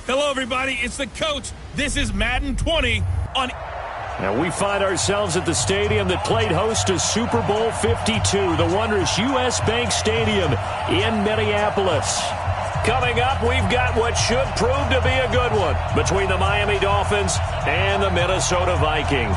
Hello, everybody. It's the coach. This is Madden 20 on... And we find ourselves at the stadium that played host to Super Bowl 52, the wondrous U.S. Bank Stadium in Minneapolis. Coming up, we've got what should prove to be a good one between the Miami Dolphins and the Minnesota Vikings.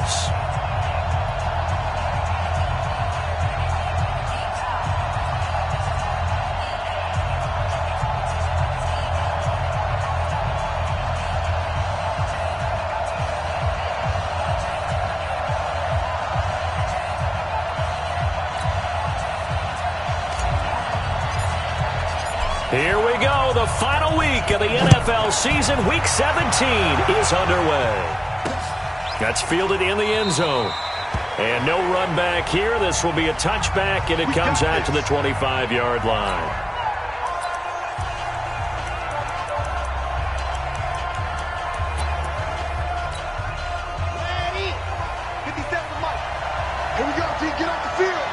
Here we go. The final week of the NFL season. Week 17 is underway. That's fielded in the end zone. And no run back here. This will be a touchback, and it comes out to the 25-yard line. Ready? 57 to Mike. Here we go, team. Get off the field.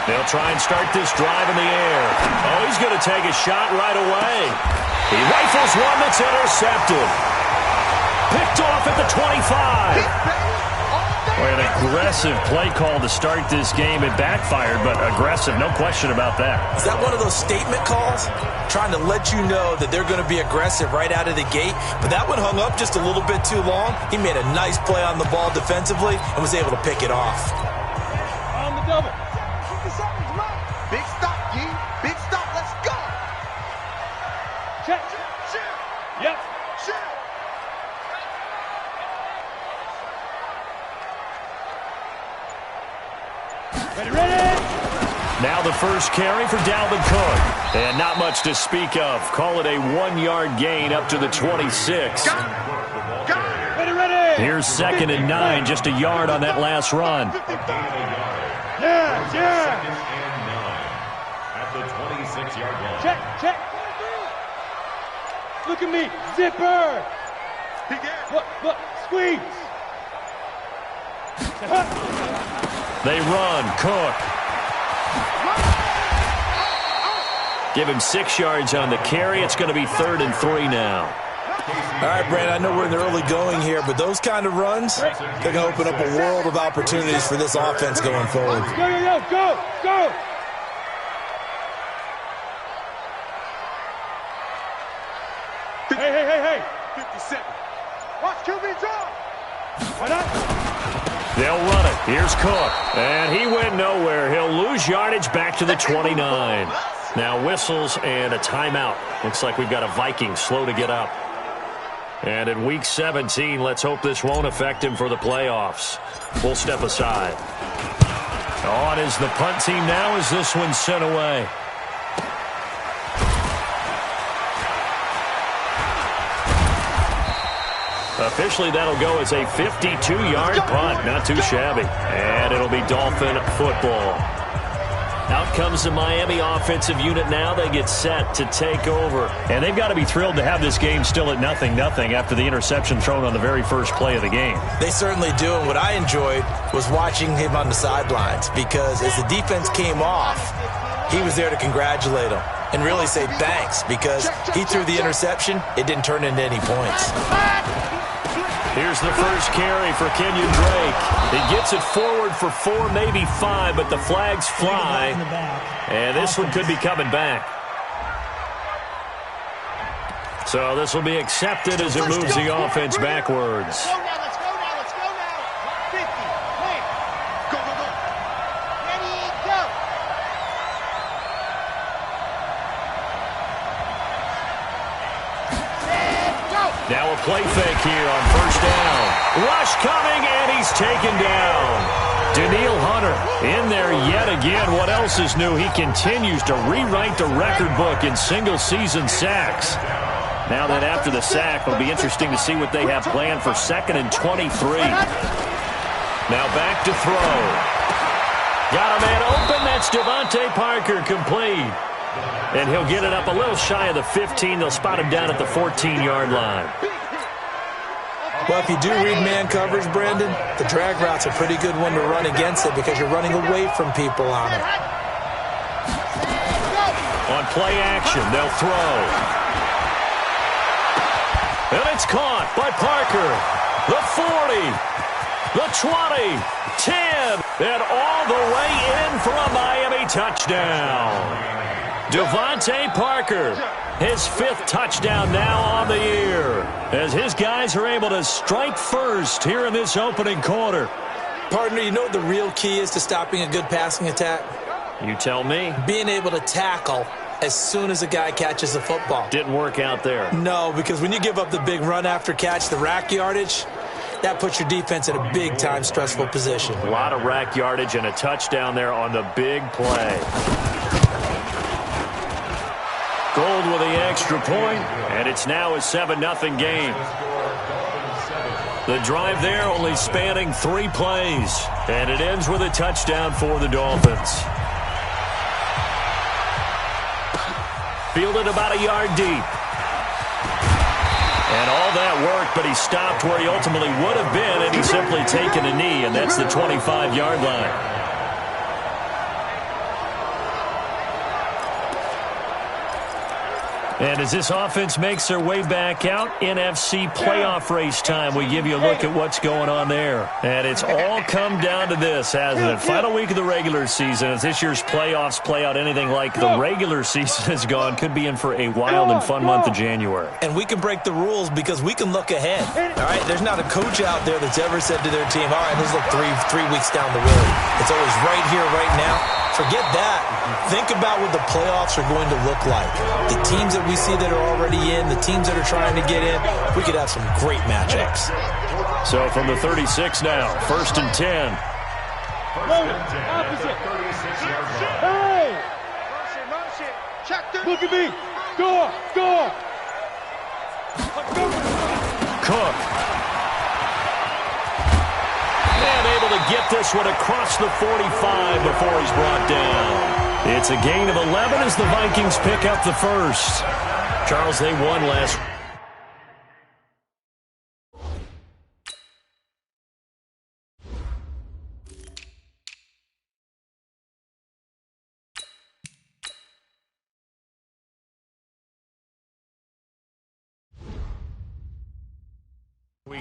They'll try and start this drive in the air. Oh, he's going to take a shot right away. He rifles one that's intercepted. Picked off at the 25. Boy, an aggressive play call to start this game. It backfired, but aggressive, no question about that. Is that one of those statement calls? Trying to let you know that they're going to be aggressive right out of the gate. But that one hung up just a little bit too long. He made a nice play on the ball defensively and was able to pick it off. On the double. Big stop, G. Big stop. Let's go. Check. Yep. Check. Ready. Now the first carry for Dalvin Cook. And not much to speak of. Call it a 1-yard gain up to the 26. Ready. Here's 2nd and 9, just a yard on that last run. Yeah. At the 26-yard line. Check. Look at me. Zipper. Look. Squeeze. They run. Cook. Give him 6 yards on the carry. It's going to be 3rd and 3 now. All right, Brandon, I know we're in the early going here, but those kind of runs, they're going to open up a world of opportunities for this offense going forward. Go. Hey. 57. Watch QB draw. Why not? They'll run it. Here's Cook. And he went nowhere. He'll lose yardage back to the 29. Now whistles and a timeout. Looks like we've got a Viking slow to get up. And in Week 17, let's hope this won't affect him for the playoffs. We'll step aside. On is the punt team now as this one's sent away. Officially, that'll go as a 52-yard punt. Not too shabby. And it'll be Dolphin football. Out comes the Miami offensive unit now. They get set to take over. And they've got to be thrilled to have this game still at 0-0 after the interception thrown on the very first play of the game. They certainly do, and what I enjoyed was watching him on the sidelines because as the defense came off, he was there to congratulate them and really say thanks because he threw the interception. It didn't turn into any points. Here's the first carry for Kenyon Drake. He gets it forward for 4, maybe 5, but the flags fly. And this one could be coming back. So this will be accepted as it moves the offense backwards. Let's go now. 50. Wait. Go. Ready, go. Now a play fake here on first down. Rush coming, and he's taken down. Daniil Hunter in there yet again. What else is new? He continues to rewrite the record book in single-season sacks. Now that after the sack, it'll be interesting to see what they have planned for 2nd and 23. Now back to throw. Got a man open. That's Devontae Parker, complete. And he'll get it up a little shy of the 15. They'll spot him down at the 14-yard line. Well, if you do read man coverage, Brandon, the drag route's a pretty good one to run against it because you're running away from people on it. On play action, they'll throw. And it's caught by Parker. The 40, the 20, 10, and all the way in for a Miami touchdown. Devontae Parker, his 5th touchdown now on the year, as his guys are able to strike first here in this opening quarter. Partner, you know what the real key is to stopping a good passing attack? You tell me. Being able to tackle as soon as a guy catches the football. Didn't work out there. No, because when you give up the big run after catch, the rack yardage, that puts your defense in a big-time stressful position. A lot of rack yardage and a touchdown there on the big play. Gold with the extra point, and it's now a 7-0 game. The drive there only spanning 3 plays, and it ends with a touchdown for the Dolphins. Fielded about a yard deep. And all that worked, but he stopped where he ultimately would have been, and he's simply taken a knee, and that's the 25-yard line. And as this offense makes their way back out, NFC playoff race time, we give you a look at what's going on there. And it's all come down to this, hasn't it? Final week of the regular season. As this year's playoffs play out anything like the regular season has gone, could be in for a wild and fun month of January. And we can break the rules because we can look ahead. All right, there's not a coach out there that's ever said to their team, all right, let's look three weeks down the road. It's always right here, right now. Forget that. Think about what the playoffs are going to look like. The teams that we see that are already in, the teams that are trying to get in, we could have some great matchups. So from the 36 now, 1st and 10. Hey! Look at me. Go. Cook. And able to get this one across the 45 before he's brought down. It's a gain of 11 as the Vikings pick up the first. Charles, they won last.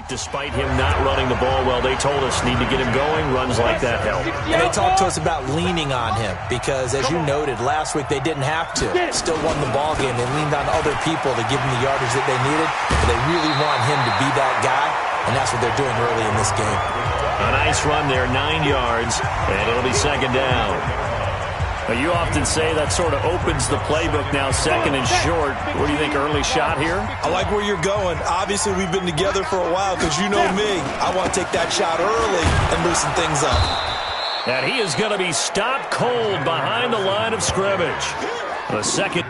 Despite him not running the ball well, they told us need to get him going. Runs like that help. And they talked to us about leaning on him because, as you noted, last week they didn't have to. Still won the ball game. They leaned on other people to give them the yardage that they needed. But they really want him to be that guy, and that's what they're doing early in this game. A nice run there, 9 yards, and it'll be 2nd down. You often say that sort of opens the playbook now, 2nd and short. What do you think, early shot here? I like where you're going. Obviously, we've been together for a while because you know me. I want to take that shot early and loosen things up. And he is going to be stopped cold behind the line of scrimmage. The second.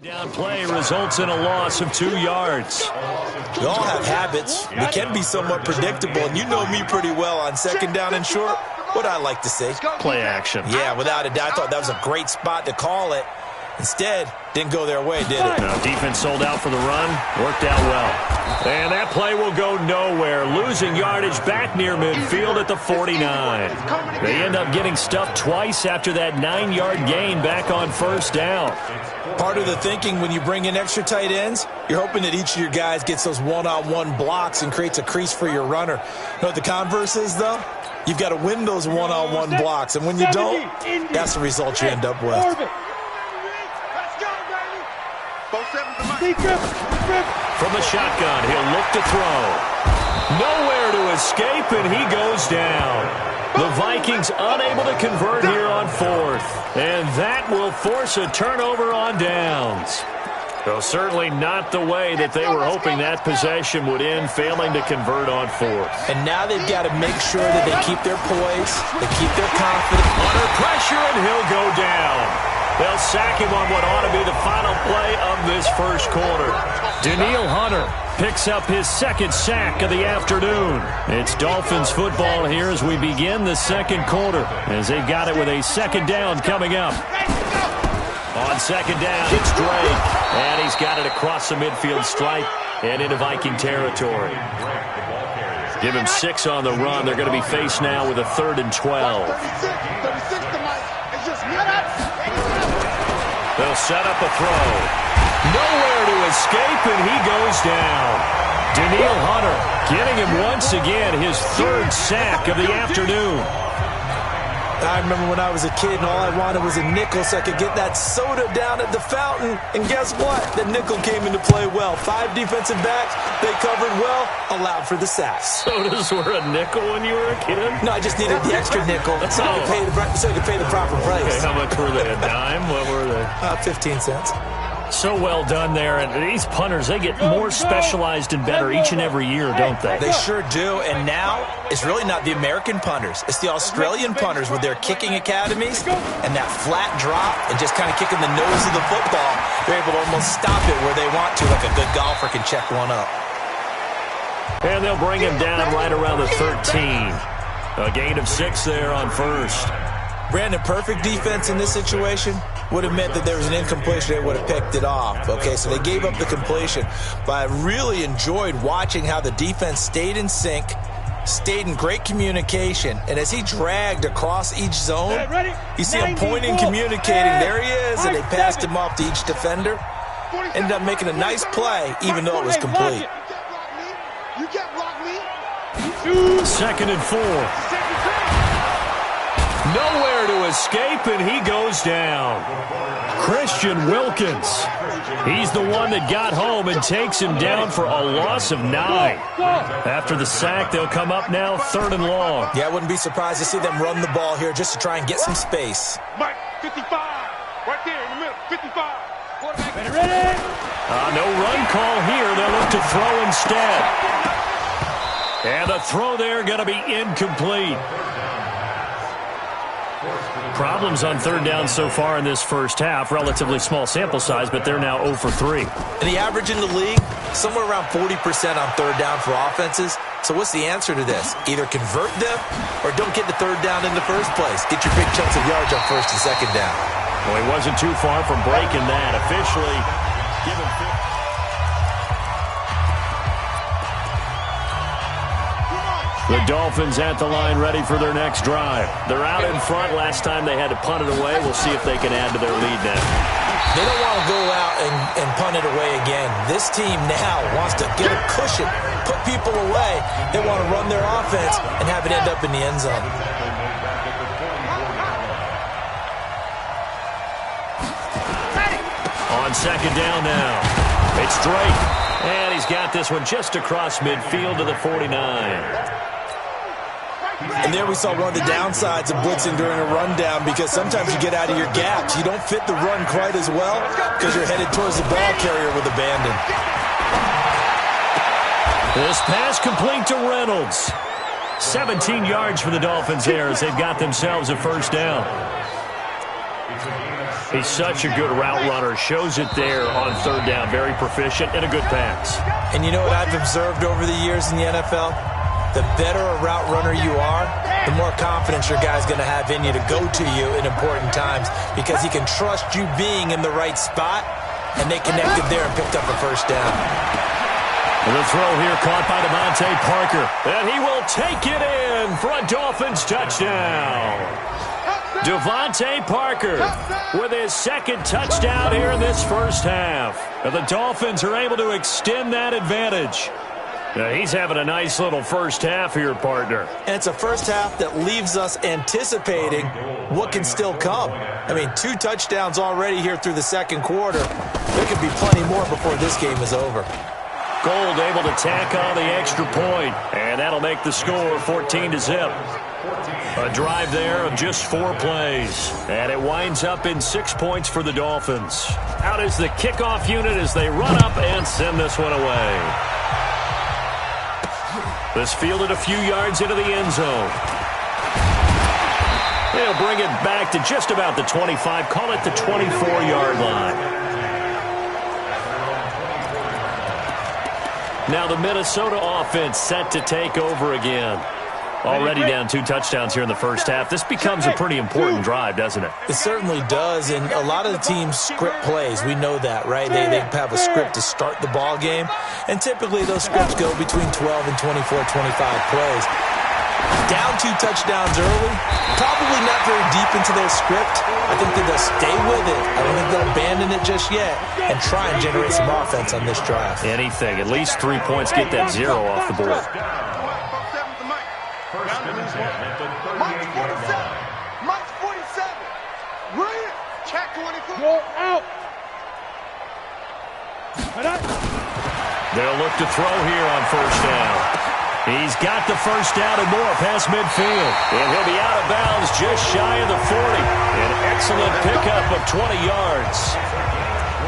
Down play results in a loss of 2 yards. We all have habits. We can be somewhat predictable, and you know me pretty well on 2nd down and short. What I like to say. Play action. Yeah, without a doubt. I thought that was a great spot to call it. Instead, didn't go their way, did it? No, defense sold out for the run. Worked out well. And that play will go nowhere. Losing yardage back near midfield at the 49. They end up getting stuffed twice after that 9-yard gain back on 1st down. Part of the thinking when you bring in extra tight ends, you're hoping that each of your guys gets those one-on-one blocks and creates a crease for your runner. You know what the converse is, though? You've got to win those one-on-one blocks, and when you don't, that's the result you end up with. From the shotgun, he'll look to throw. Nowhere to escape, and he goes down. The Vikings unable to convert here on 4th. And that will force a turnover on downs. Though certainly not the way that they were hoping that possession would end, failing to convert on 4th. And now they've got to make sure that they keep their poise, they keep their confidence. Under pressure, and he'll go down. They'll sack him on what ought to be the final play of this first quarter. Daniil Hunter picks up his 2nd sack of the afternoon. It's Dolphins football here as we begin the 2nd quarter, as they've got it with a 2nd down coming up. On second down, it's Drake. And he's got it across the midfield stripe and into Viking territory. Give him 6 on the run. They're going to be faced now with a 3rd and 12. They'll set up a throw. Nowhere to escape, and he goes down. Daniil Hunter getting him once again his 3rd sack of the afternoon. I remember when I was a kid and all I wanted was a nickel so I could get that soda down at the fountain. And guess what? The nickel came into play well. 5 defensive backs, they covered well, allowed for the sacks. Sodas were a nickel when you were a kid? No, I just needed the extra nickel so I could pay the proper price. Okay, how much were they? A dime? What were they? 15 cents. So well done there. And these punters, they get more specialized and better each and every year, don't they? They sure do. And now it's really not the American punters. It's the Australian punters with their kicking academies and that flat drop and just kind of kicking the nose of the football. They're able to almost stop it where they want to, like a good golfer can check one up. And they'll bring him down right around the 13. A gain of 6 there on 1st. Brandon, perfect defense in this situation would have meant that there was an incompletion. They would have picked it off. Okay, so they gave up the completion. But I really enjoyed watching how the defense stayed in sync, stayed in great communication. And as he dragged across each zone, you see him pointing, communicating. There he is, and they passed him off to each defender. Ended up making a nice play, even though it was complete. You can't block me. 2nd and 4. Nowhere to escape, and he goes down. Christian Wilkins. He's the one that got home and takes him down for a loss of 9. After the sack, they'll come up now 3rd and long. Yeah, I wouldn't be surprised to see them run the ball here just to try and get some space. Mike, 55. Right there in the middle, 55. Ready? No run call here. They'll look to throw instead. And the throw there going to be incomplete. Problems on 3rd down so far in this first half. Relatively small sample size, but they're now 0 for 3. And the average in the league, somewhere around 40% on 3rd down for offenses. So what's the answer to this? Either convert them or don't get the 3rd down in the first place. Get your big chunks of yards on 1st and 2nd down. Well, he wasn't too far from breaking that. Officially given. The Dolphins at the line ready for their next drive. They're out in front. Last time they had to punt it away. We'll see if they can add to their lead now. They don't want to go out and punt it away again. This team now wants to get a cushion, put people away. They want to run their offense and have it end up in the end zone. On 2nd down now, it's Drake. And he's got this one just across midfield to the 49. And there we saw one of the downsides of blitzing during a rundown, because sometimes you get out of your gaps. You don't fit the run quite as well because you're headed towards the ball carrier with abandon. This pass complete to Reynolds. 17 yards for the Dolphins there as they've got themselves a 1st down. He's such a good route runner. Shows it there on 3rd down. Very proficient and a good pass. And you know what I've observed over the years in the NFL? The better a route runner you are, the more confidence your guy's going to have in you to go to you in important times, because he can trust you being in the right spot, and they connected there and picked up a 1st down. And the throw here caught by Devontae Parker. And he will take it in for a Dolphins touchdown. Devontae Parker with his 2nd touchdown here in this first half. And the Dolphins are able to extend that advantage. Now, he's having a nice little first half here, partner. And it's a first half that leaves us anticipating what can still come. I mean, 2 touchdowns already here through the 2nd quarter. There could be plenty more before this game is over. Gold able to tack on the extra point, and that'll make the score 14-0. A drive there of just 4 plays, and it winds up in 6 points for the Dolphins. Out is the kickoff unit as they run up and send this one away. This fielded a few yards into the end zone. They'll bring it back to just about the 25, call it the 24-yard line. Now the Minnesota offense set to take over again. Already down 2 touchdowns here in the first half. This becomes a pretty important drive, doesn't it? It certainly does, and a lot of the teams script plays. We know that, right? They have a script to start the ball game, and typically those scripts go between 12 and 24, 25 plays. Down 2 touchdowns early, probably not very deep into their script. I think that they'll stay with it. I don't think they'll abandon it just yet and try and generate some offense on this drive. Anything. At least 3 points, get that 0 off the board. First and 10 at the 38-yard line. Mike's 47. Read it. Check 24. Go out. They'll look to throw here on first down. He's got the first down and more past midfield. And he'll be out of bounds just shy of the 40. An excellent pickup of 20 yards.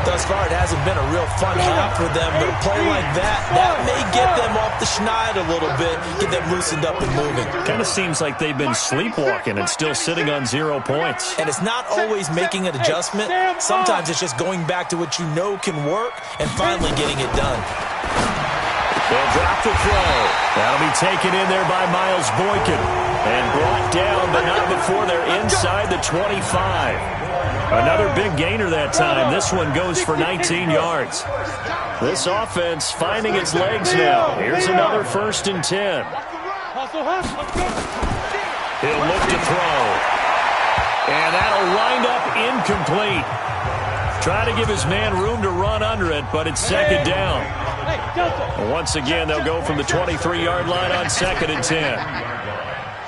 Thus far, it hasn't been a real fun half for them, but a play like that may get them off the schneid a little bit, get them loosened up and moving. Kind of seems like they've been sleepwalking and still sitting on 0 points. And it's not always making an adjustment. Sometimes it's just going back to what you know can work and finally getting it done. They'll drop the throw. That'll be taken in there by Miles Boykin and brought down, but not before they're inside the 25. Another big gainer that time. This one goes for 19 yards. This offense finding its legs now. Here's another first and 10. He'll look to throw. And that'll wind up incomplete. Try to give his man room to run under it, but it's second down. Once again, they'll go from the 23-yard line on second and 10.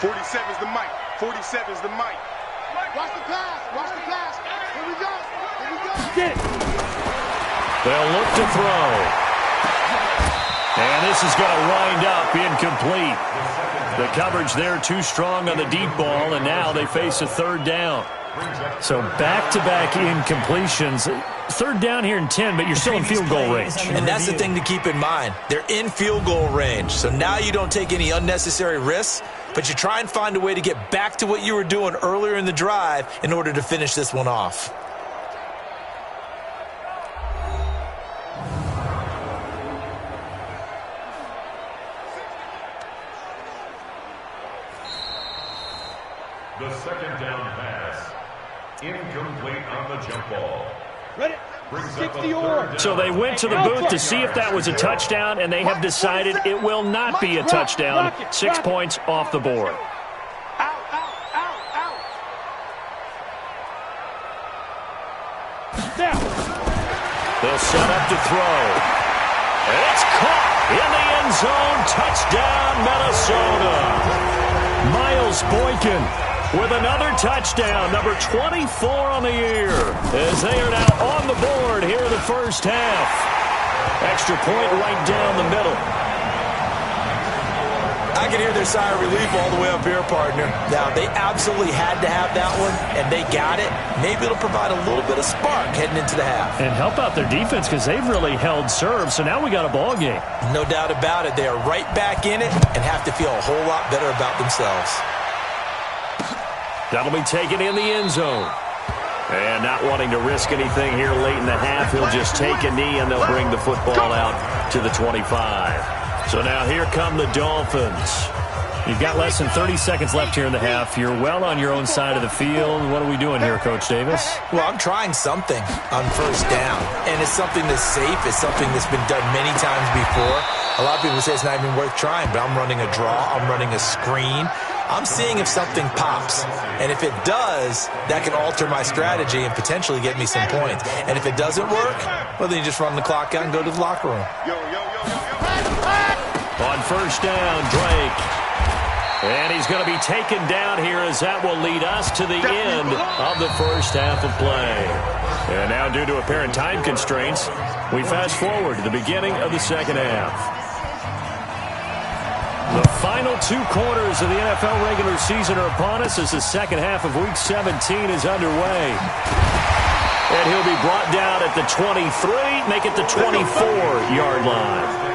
47's the mic. 47's the mic. Watch the pass. Watch the pass. Here we go. Here we go. Get it. They'll look to throw. And this is going to wind up incomplete. The coverage there too strong on the deep ball, and now they face a third down. So back-to-back incompletions. Third down here in 10, but you're still in field goal range. And that's the thing to keep in mind. They're in field goal range. So now you don't take any unnecessary risks, but you try and find a way to get back to what you were doing earlier in the drive in order to finish this one off. The second down pass. Incomplete on the jump ball. Ready? 60 or. So they went to the booth to see if that was a touchdown, and they have decided it will not be a touchdown. 6 points off the board. Out, out, out, out. Down. They'll set up to throw. And it's caught in the end zone. Touchdown, Minnesota. Miles Boykin with another touchdown, number 24 on the year, as they are now on the board here in the first half. Extra point right down the middle. I can hear their sigh of relief all the way up here, partner. Now, they absolutely had to have that one, and they got it. Maybe it'll provide a little bit of spark heading into the half. And help out their defense because they've really held serve, so now we got a ball game. No doubt about it. They are right back in it and have to feel a whole lot better about themselves. That'll be taken in the end zone. And not wanting to risk anything here late in the half, he'll just take a knee and they'll bring the football out to the 25. So now here come the Dolphins. You've got less than 30 seconds left here in the half. You're well on your own side of the field. What are we doing here, Coach Davis? Well, I'm trying something on first down, and it's something that's safe. It's something that's been done many times before. A lot of people say it's not even worth trying, but I'm running a draw. I'm running a screen. I'm seeing if something pops, and if it does, that can alter my strategy and potentially get me some points. And if it doesn't work, well, then you just run the clock out and go to the locker room. On first down, Drake. And he's going to be taken down here as that will lead us to the end of the first half of play. And now, due to apparent time constraints, we fast forward to the beginning of the second half. The final 2 quarters of the NFL regular season are upon us as the second half of Week 17 is underway. And he'll be brought down at the 23, make it the 24-yard line.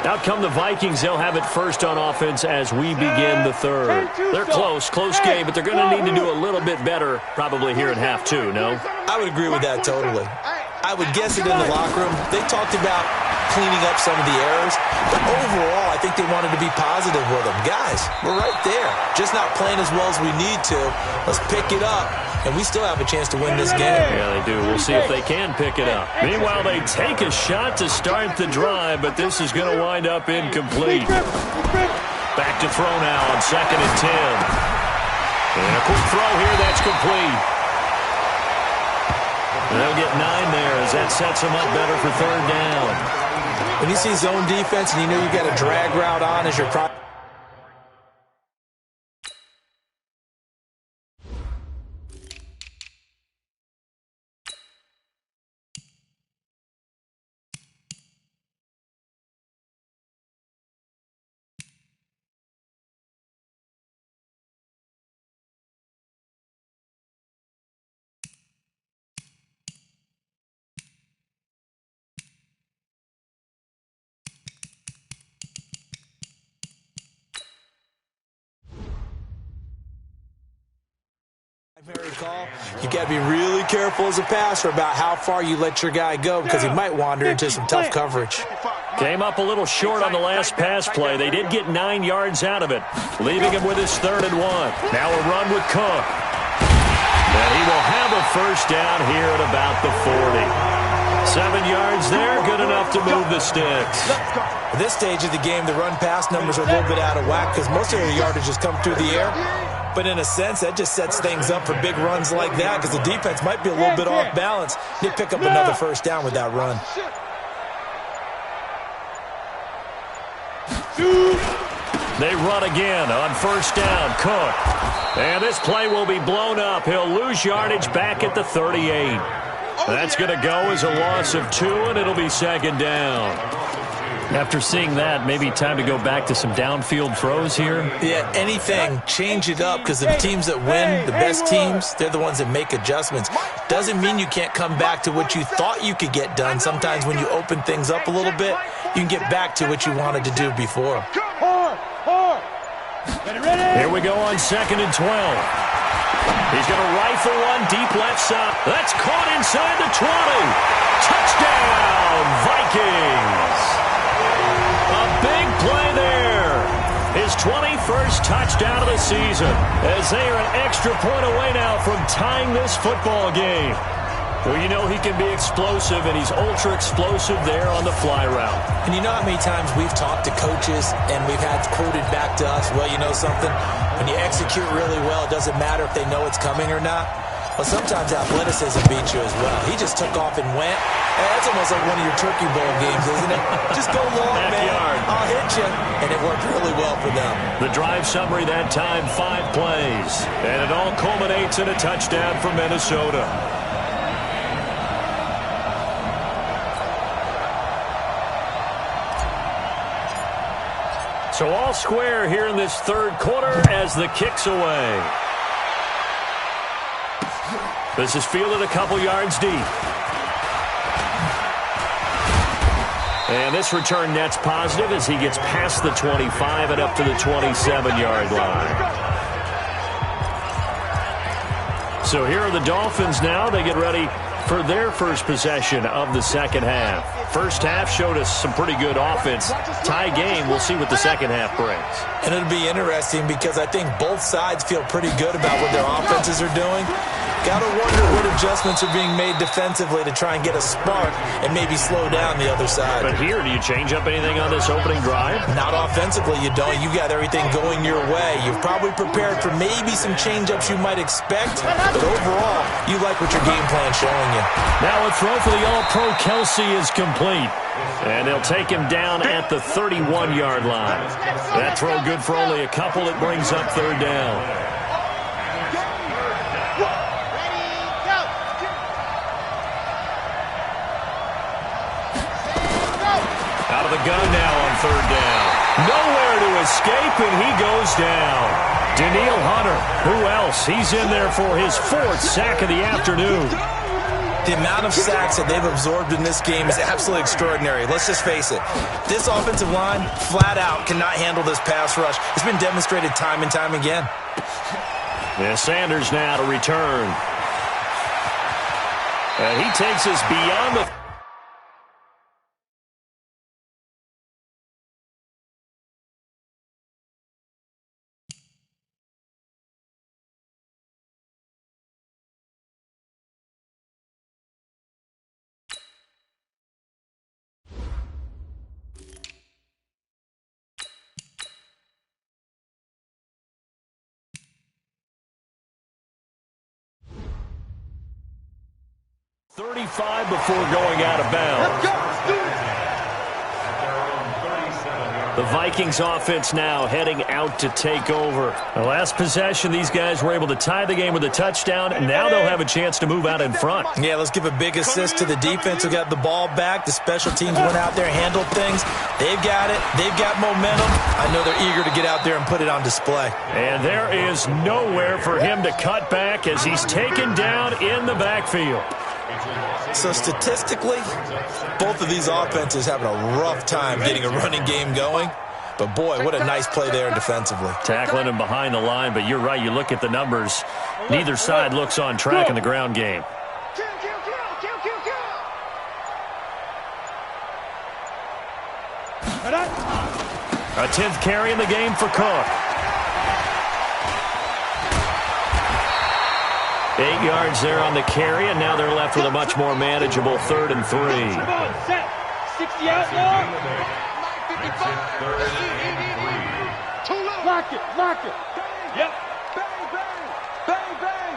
Out come the Vikings. They'll have it first on offense as we begin the third. They're close game, but they're going to need to do a little bit better probably here in half 2, no? I would agree with that totally. I would guess it in the locker room. They talked about cleaning up some of the errors, but overall, I think they wanted to be positive with them. Guys, we're right there. Just not playing as well as we need to. Let's pick it up, and we still have a chance to win this game. Yeah, they do. We'll see if they can pick it up. Meanwhile, they take a shot to start the drive, but this is going to wind up incomplete. Back to throw now on 2nd and 10. And a quick throw here that's complete. And they'll get 9 there as that sets them up better for 3rd down. When you see zone defense and you know you got a drag route on as your call, you got to be really careful as a passer about how far you let your guy go because he might wander into some tough coverage. Came up a little short on the last pass play. They did get 9 yards out of it, leaving him with his 3rd and 1. Now a run with Cook. And he will have a 1st down here at about the 40. 7 yards there, good enough to move the sticks. At this stage of the game, the run-pass numbers are a little bit out of whack because most of their yardage has come through the air. But in a sense, that just sets things up for big runs like that because the defense might be a little bit off balance. They pick up another 1st down with that run. They run again on 1st down. Cook. And this play will be blown up. He'll lose yardage back at the 38. That's going to go as a loss of 2, and it'll be 2nd down. After seeing that, maybe time to go back to some downfield throws here? Yeah, anything. Change it up because the teams that win, the best teams, they're the ones that make adjustments. Doesn't mean you can't come back to what you thought you could get done. Sometimes when you open things up a little bit, you can get back to what you wanted to do before. Here we go on 2nd and 12. He's going to rifle one deep left side. That's caught inside the 20. Touchdown, Vikings. A big play there. His 21st touchdown of the season as they are an extra point away now from tying this football game. Well, you know he can be explosive, and he's ultra-explosive there on the fly route. And you know how many times we've talked to coaches and we've had quoted back to us, well, you know something? When you execute really well, it doesn't matter if they know it's coming or not. Well, sometimes athleticism beats you as well. He just took off and went. Hey, that's almost like one of your Turkey Bowl games, isn't it? Just go long, man. I'll hit you. And it worked really well for them. The drive summary that time, 5 plays. And it all culminates in a touchdown for Minnesota. So all square here in this 3rd quarter as the kick's away. This is fielded a couple yards deep. And this return net's positive as he gets past the 25 and up to the 27-yard line. So here are the Dolphins now. They get ready for their first possession of the 2nd half. First half showed us some pretty good offense. Tie game, we'll see what the 2nd half brings. And it'll be interesting because I think both sides feel pretty good about what their offenses are doing. Got to wonder what adjustments are being made defensively to try and get a spark and maybe slow down the other side. But here, do you change up anything on this opening drive? Not offensively, you don't. You got everything going your way. You've probably prepared for maybe some change-ups you might expect, but overall, you like what your game plan's showing you. Now a throw for the All-Pro Kelsey is complete. And they'll take him down at the 31-yard line. That throw good for only a couple. It brings up 3rd down. Out of the gun now on 3rd down. Nowhere to escape, and he goes down. Daniil Hunter, who else? He's in there for his 4th sack of the afternoon. The amount of sacks that they've absorbed in this game is absolutely extraordinary. Let's just face it. This offensive line, flat out, cannot handle this pass rush. It's been demonstrated time and time again. And Sanders now to return. And he takes us beyond the... .35 before going out of bounds. The Vikings offense now heading out to take over. The last possession, these guys were able to tie the game with a touchdown, and now they'll have a chance to move out in front. Yeah, let's give a big assist to the defense who got the ball back. The special teams went out there, handled things. They've got it. They've got momentum. I know they're eager to get out there and put it on display. And there is nowhere for him to cut back as he's taken down in the backfield. So statistically, both of these offenses having a rough time getting a running game going. But boy, what a nice play there defensively. Tackling him behind the line, but you're right, you look at the numbers. Neither side looks on track in the ground game. A 10th carry in the game for Cook. 8 yards there on the carry, and now they're left with a much more manageable 3rd and 3. Come on, set. 60 out long. Lock it, lock it. Yep. Bang, bang, bang, bang.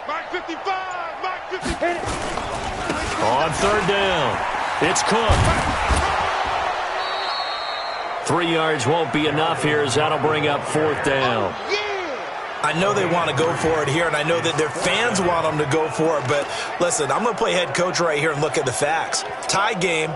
Mike 55, Mike 55. On 3rd down, it's Cook. 3 yards won't be enough here as that'll bring up 4th down. I know they want to go for it here, and I know that their fans want them to go for it, but listen, I'm going to play head coach right here and look at the facts. Tie game,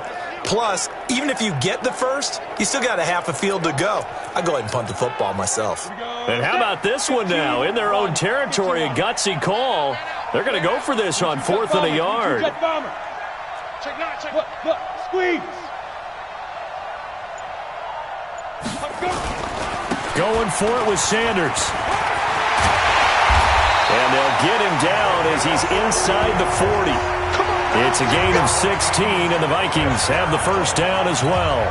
plus, even if you get the first, you still got a half a field to go. I go ahead and punt the football myself. And how about this one now? In their own territory, a gutsy call. They're going to go for this on 4th and a yard. Look, squeeze. Going for it with Sanders. And they'll get him down as he's inside the 40. It's a gain of 16, and the Vikings have the first down as well.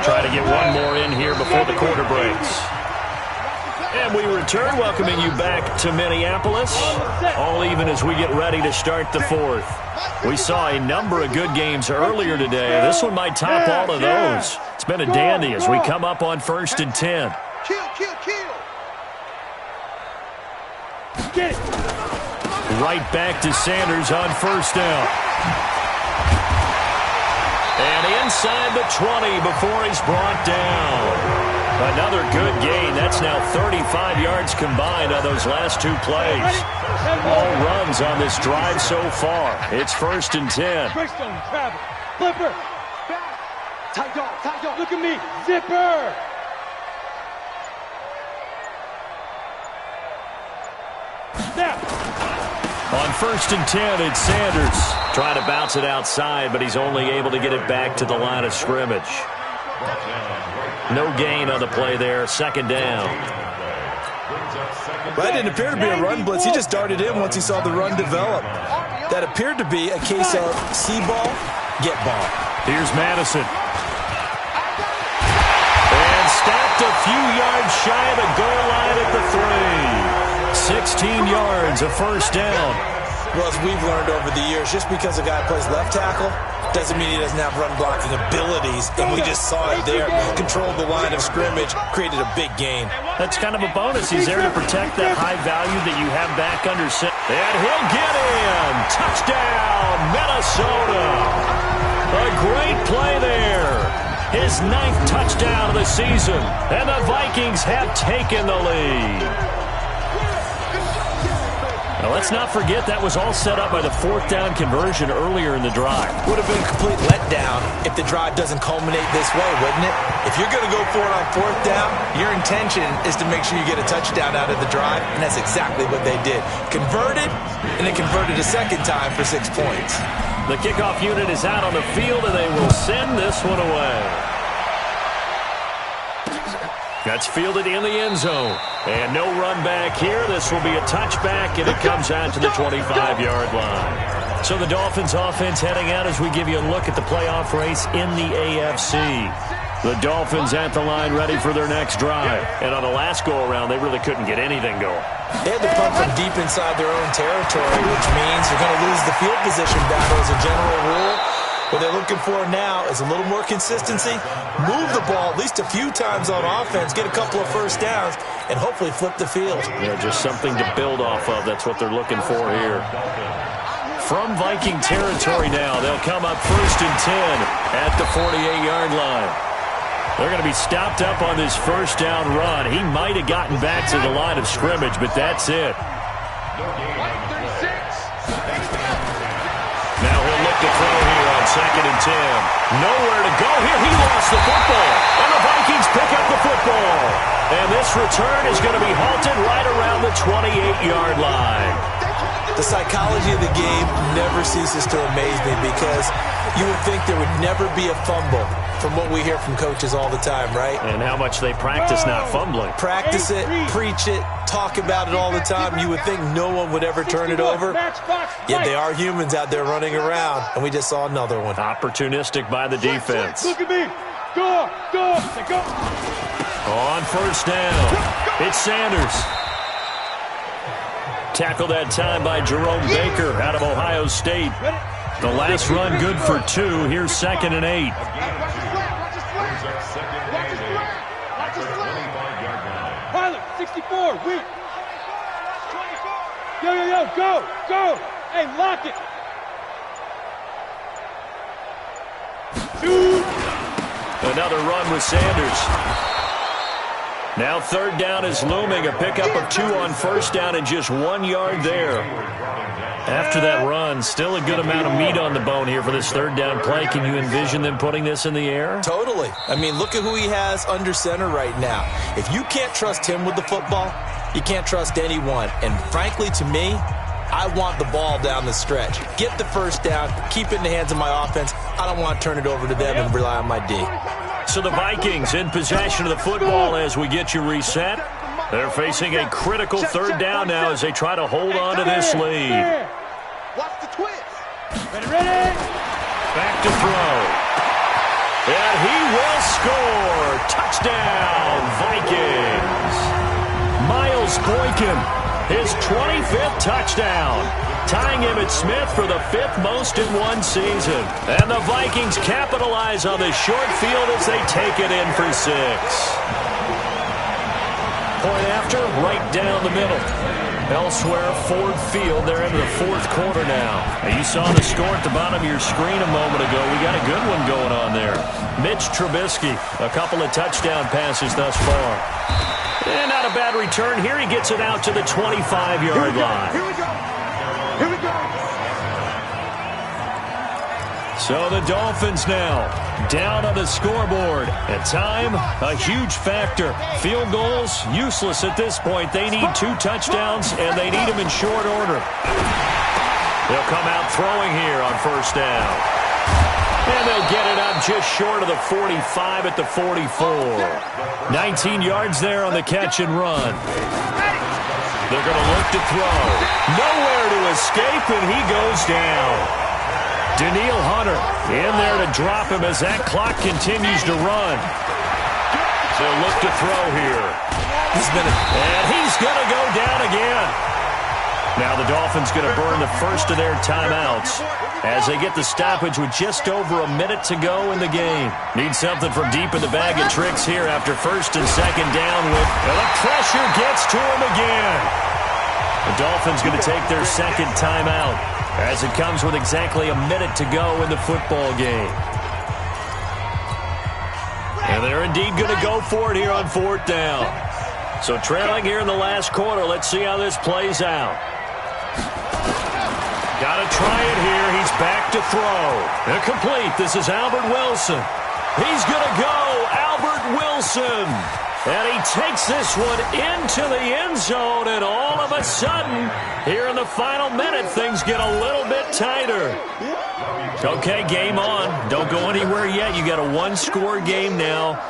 Try to get one more in here before the quarter breaks. And we return, welcoming you back to Minneapolis. All even as we get ready to start the 4th. We saw a number of good games earlier today. This one might top all of those. It's been a dandy as we come up on 1st and 10. Kill. Get it. Right back to Sanders on 1st down. And inside the 20 before he's brought down. Another good gain. That's now 35 yards combined on those last 2 plays. All runs on this drive so far. It's 1st and 10. Bristol, travel. Flipper. Tight dog. Look at me. Zipper. Snap. On 1st and 10, it's Sanders. Trying to bounce it outside, but he's only able to get it back to the line of scrimmage. No gain on the play there. 2nd down. That didn't appear to be a run blitz. He just darted in once he saw the run develop. That appeared to be a case of see ball, get ball. Here's Madison. And stopped a few yards shy of the goal line at the 3. 16 yards, a 1st down. Well, as we've learned over the years, just because a guy plays left tackle doesn't mean he doesn't have run blocking abilities, and we just saw it there. Controlled the line of scrimmage, created a big gain. That's kind of a bonus. He's there to protect that high value that you have back under center. And he'll get in. Touchdown, Minnesota. A great play there. His 9th touchdown of the season, and the Vikings have taken the lead. Now, let's not forget that was all set up by the 4th down conversion earlier in the drive. Would have been a complete letdown if the drive doesn't culminate this way, wouldn't it? If you're going to go for it on 4th down, your intention is to make sure you get a touchdown out of the drive, and that's exactly what they did. Converted, and then converted a 2nd time for 6 points. The kickoff unit is out on the field, and they will send this one away. That's fielded in the end zone. And no run back here. This will be a touchback, and it comes out to the 25-yard line. So the Dolphins offense heading out as we give you a look at the playoff race in the AFC. The Dolphins at the line ready for their next drive. And on the last go-around, they really couldn't get anything going. They had to punt from deep inside their own territory, which means you're going to lose the field position battle as a general rule. What they're looking for now is a little more consistency, move the ball at least a few times on offense, get a couple of first downs, and hopefully flip the field. Yeah, just something to build off of. That's what they're looking for here. From Viking territory now, they'll come up 1st and 10 at the 48-yard line. They're going to be stopped up on this first down run. He might have gotten back to the line of scrimmage, but that's it. Now he'll look to throw here on 2nd and 10. Nowhere to go here. He lost the football, and the Vikings pick up the football. And this return is going to be halted right around the 28-yard line. The psychology of the game never ceases to amaze me because you would think there would never be a fumble from what we hear from coaches all the time, right? And how much they practice not fumbling. Practice it, preach it, talk about it all the time. You would think no one would ever turn it over. Yet they are humans out there running around, and we just saw another one. Opportunistic by the defense. Look at me. Go. On 1st down, it's Sanders. Tackled that time by Jerome Baker out of Ohio State. The last run good for 2. Here's 2nd and 8. Pilot, 64, weak. Yo, go. Hey, lock it. Another run with Sanders. Now 3rd down is looming. A pickup of 2 on 1st down and just 1 yard there. After that run, still a good amount of meat on the bone here for this 3rd down play. Can you envision them putting this in the air? Totally. I mean, look at who he has under center right now. If you can't trust him with the football, you can't trust anyone. And frankly, to me, I want the ball down the stretch. Get the 1st down, keep it in the hands of my offense. I don't want to turn it over to them and rely on my D. So the Vikings in possession of the football as we get you reset. They're facing a critical 3rd down now as they try to hold on to this lead. Watch the twist. Ready. Back to throw. And he will score. Touchdown, Vikings. Miles Boykin. His 25th touchdown, tying Emmitt Smith for the 5th most in one season. And the Vikings capitalize on the short field as they take it in for 6. Point after, right down the middle. Elsewhere, Ford Field, they're into the 4th quarter now. You saw the score at the bottom of your screen a moment ago. We got a good one going on there. Mitch Trubisky, a couple of touchdown passes thus far. And not a bad return here. He gets it out to the 25-yard line. Here we go. So the Dolphins now down on the scoreboard. At time, a huge factor. Field goals, useless at this point. They need 2 touchdowns, and they need them in short order. They'll come out throwing here on 1st down. And they'll get it up just short of the 45 at the 44. 19 yards there on the catch and run. They're going to look to throw. Nowhere to escape, and he goes down. Daniil Hunter in there to drop him as that clock continues to run. They'll look to throw here. And he's going to go down again. Now the Dolphins going to burn the first of their timeouts as they get the stoppage with just over a minute to go in the game. Need something from deep in the bag of tricks here after 1st and 2nd down with, and the pressure gets to him again. The Dolphins going to take their 2nd timeout as it comes with exactly a minute to go in the football game. And they're indeed going to go for it here on 4th down. So trailing here in the last quarter, let's see how this plays out. Got to try it here. He's back to throw. Incomplete. This is Albert Wilson. He's going to go. Albert Wilson. And he takes this one into the end zone. And all of a sudden, here in the final minute, things get a little bit tighter. Okay, game on. Don't go anywhere yet. You got a 1-score game now.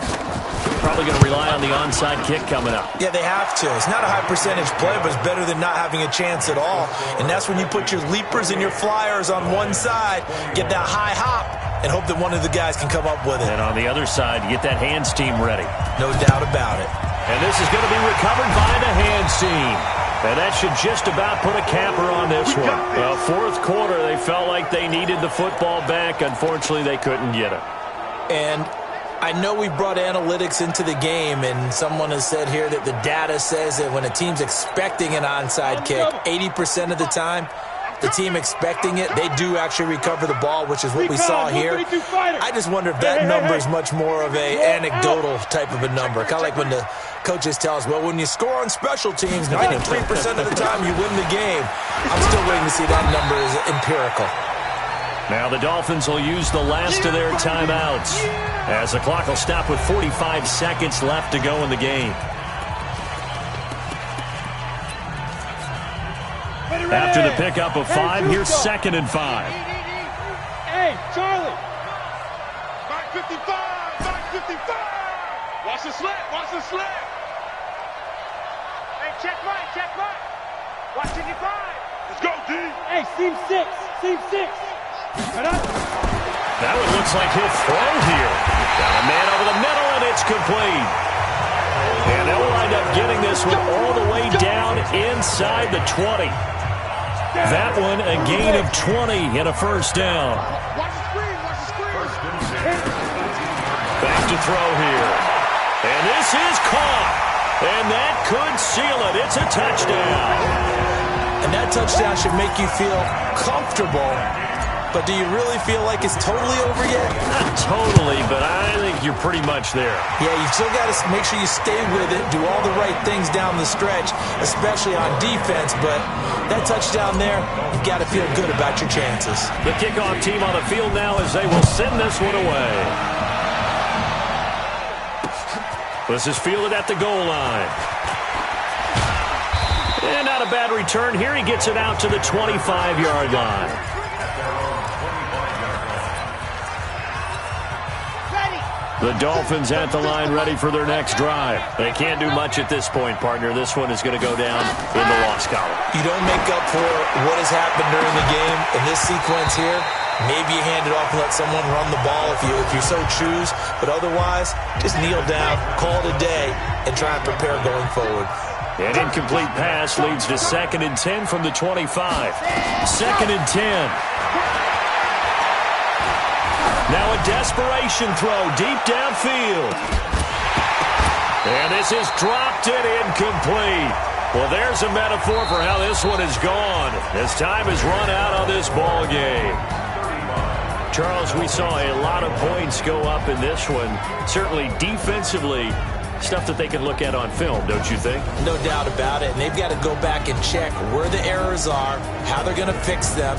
probably going to rely on the onside kick coming up. Yeah, they have to. It's not a high percentage play, but it's better than not having a chance at all. And that's when you put your leapers and your flyers on one side, get that high hop, and hope that one of the guys can come up with it. And on the other side, you get that hands team ready. No doubt about it. And this is going to be recovered by the hands team. And that should just about put a capper on this one. Well, fourth quarter, they felt like they needed the football back. Unfortunately, they couldn't get it. And I know we brought analytics into the game, and someone has said here that the data says that when a team's expecting an onside kick, 80% of the time, the team expecting it, they do actually recover the ball, which is what we saw here. I just wonder if that number is much more of a anecdotal type of a number. Kind of like when the coaches tell us, well, when you score on special teams, 93% of the time you win the game. I'm still waiting to see that number is empirical. Now the Dolphins will use the last of their timeouts as the clock will stop with 45 seconds left to go in the game. After the pickup of 5, here's 2nd and 5. Hey, Charlie. Back 55, back 55. Watch the slip, watch the slip. Hey, check right. Watch 55. Let's go, D. Hey, seam 6. That one looks like he'll throw here. Got a man over the middle, and it's complete. And they'll wind up getting this one all the way down inside the 20. That one a gain of 20 and a first down. Watch the screen. Back to throw here. And this is caught. And that could seal it. It's a touchdown. And that touchdown should make you feel comfortable. But do you really feel like it's totally over yet? Not totally, but I think you're pretty much there. Yeah, you still got to make sure you stay with it, do all the right things down the stretch, especially on defense. But that touchdown there, you got to feel good about your chances. The kickoff team on the field now as they will send this one away. This is fielded at the goal line. And not a bad return here. He gets it out to the 25-yard line. The Dolphins at the line ready for their next drive. They can't do much at this point, partner. This one is going to go down in the loss column. You don't make up for what has happened during the game in this sequence here. Maybe you hand it off and let someone run the ball if you so choose. But otherwise, just kneel down, call it a day, and try and prepare going forward. An incomplete pass leads to 2nd and 10 from the 25. 2nd and 10. Now a desperation throw deep downfield. And this is dropped and incomplete. Well, there's a metaphor for how this one is gone as time has run out on this ball game. Charles, we saw a lot of points go up in this one. Certainly defensively, stuff that they can look at on film, don't you think? No doubt about it. And they've got to go back and check where the errors are, how they're going to fix them,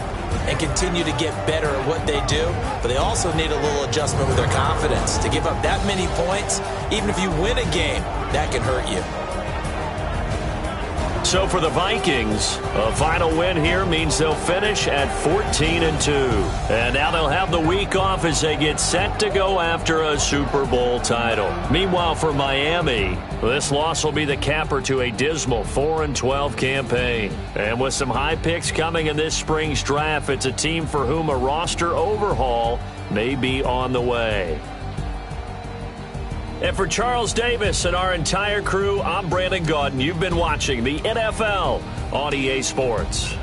and continue to get better at what they do. But they also need a little adjustment with their confidence. To give up that many points, even if you win a game, that can hurt you. So for the Vikings, a final win here means they'll finish at 14-2. And now they'll have the week off as they get set to go after a Super Bowl title. Meanwhile, for Miami, this loss will be the capper to a dismal 4-12 campaign. And with some high picks coming in this spring's draft, it's a team for whom a roster overhaul may be on the way. And for Charles Davis and our entire crew, I'm Brandon Gaudin. You've been watching the NFL on EA Sports.